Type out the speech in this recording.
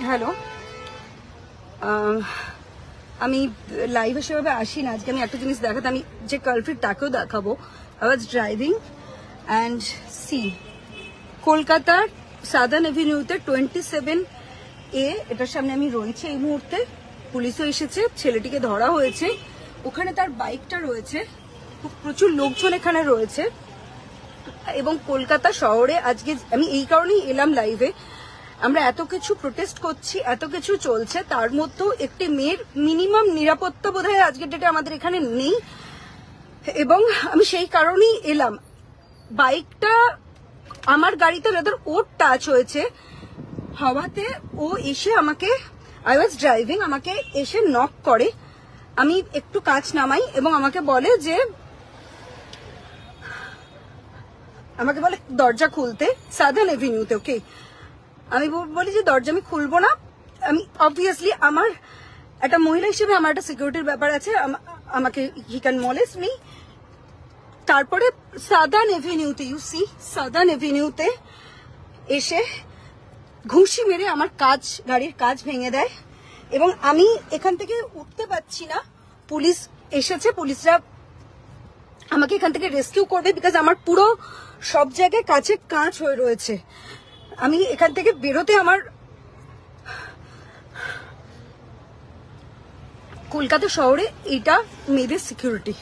Hello, আমি লাইভে সেভাবে আসি না। আজকে আমি একটা জিনিস দেখাতে, আমি যে কালপ্রিট তাকেও দেখাবো। I was driving and see কলকাতার সাদার্ন এভিনিউতে 27A এটার সামনে আমি রয়েছে এই মুহূর্তে। পুলিশও এসেছে, ছেলেটিকে ধরা হয়েছে। ওখানে তার বাইকটা রয়েছে, প্রচুর লোকজন এখানে রয়েছে। এবং কলকাতা শহরে আজকে আমি এই কারণেই এলাম লাইভে, আমরা এত কিছু প্রোটেস্ট করছি, এত কিছু চলছে, তার মধ্যেও একটি মেয়ের মিনিমাম নিরাপত্তা বোধহয় আজকের ডেটে আমাদের এখানে নেই। এবং আমি সেই কারণেই এলাম। বাইকটা আমার গাড়িতে যাদের ওর টাচ হয়েছে হওয়াতে ও এসে আমাকে, আই ওয়াজ ড্রাইভিং, আমাকে এসে নক করে। আমি একটু কাঁচ নামাই এবং আমাকে বলে দরজা খুলতে সাদার্ন এভিনিউতে। ওকে, আমি বলি যে দরজা আমি খুলবো না। আমি অবভিয়াসলি আমার একটা মহিলা হিসেবে আমার একটা সিকিউরিটির ব্যাপার আছে, আমাকে হি ক্যান মলেস্ট মি। তারপরে সাদার্ন এভিনিউতে, ইউ সি সাদার্ন এভিনিউতে এসে ঘুষি মেরে আমার গাড়ির কাঁচ ভেঙে দেয় এবং আমি এখান থেকে উঠতে পারছি না। পুলিশ এসেছে, পুলিশরা আমাকে এখান থেকে রেস্কিউ করবে, বিকজ আমার পুরো সব জায়গায় কাঁচ হয়ে রয়েছে। আমি এখান থেকে বেরোতে আমার কলকাতা শহরে এটা মেয়েদের সিকিউরিটি।